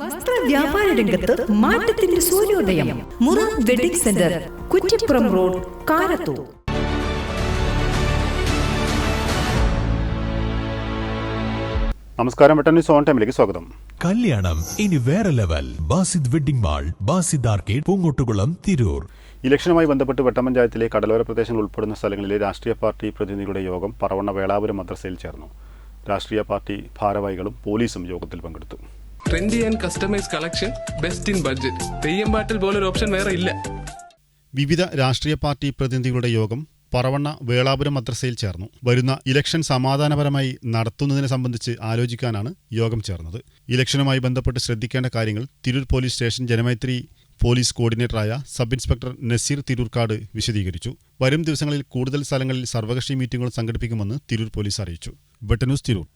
വസ്ത്ര വ്യാപാര രംഗത്ത് മാറ്റത്തിന്റെ സൂര്യോദയം. Murad wedding centre, Kuttippuram road, Karathur. നമസ്കാരം. വെട്ടന്യൂസ് ഓൺ ടൈമിലേക്ക് സ്വാഗതം. കല്യാണം ഇനി വേറെ level. Basid wedding mall, Basid arcade, Poongottukulam, Tirur. ഇലക്ഷനുമായി ബന്ധപ്പെട്ട് വെട്ടപഞ്ചായത്തിലെ കടലോര പ്രദേശങ്ങൾ ഉൾപ്പെടുന്ന സ്ഥലങ്ങളിലെ രാഷ്ട്രീയ പാർട്ടി പ്രതിനിധികളുടെ യോഗം പറവണ്ണ വേളാപുരം മദ്രസയിൽ ചേർന്നു. രാഷ്ട്രീയ പാർട്ടി ഭാരവാഹികളും പോലീസും യോഗത്തിൽ പങ്കെടുത്തു. Trendy and customise collection, best in budget. Theyyam പാട്ടിൽ പോലൊരു ഓപ്ഷൻ വേറെ ഇല്ല. വിവിധ രാഷ്ട്രീയ പാർട്ടി പ്രതിനിധികളുടെ യോഗം പറവണ്ണ വേളാപുരം മദ്രസയിൽ ചേർന്നു. വരുന്ന ഇലക്ഷൻ സമാധാനപരമായി നടത്തുന്നതിനെ സംബന്ധിച്ച് ആലോചിക്കാനാണ് യോഗം ചേർന്നത്. ഇലക്ഷനുമായി ബന്ധപ്പെട്ട് ശ്രദ്ധിക്കേണ്ട കാര്യങ്ങൾ Tirur police station Janamaithri police കോർഡിനേറ്ററായ സബ് ഇൻസ്പെക്ടർ നസീർ തിരൂർക്കാട് വിശദീകരിച്ചു. വരും ദിവസങ്ങളിൽ കൂടുതൽ സ്ഥലങ്ങളിൽ സർവകക്ഷി മീറ്റിംഗുകൾ സംഘടിപ്പിക്കുമെന്ന് തിരൂർ പോലീസ് അറിയിച്ചു. വെട്ടന്യൂസ്, തിരൂർ.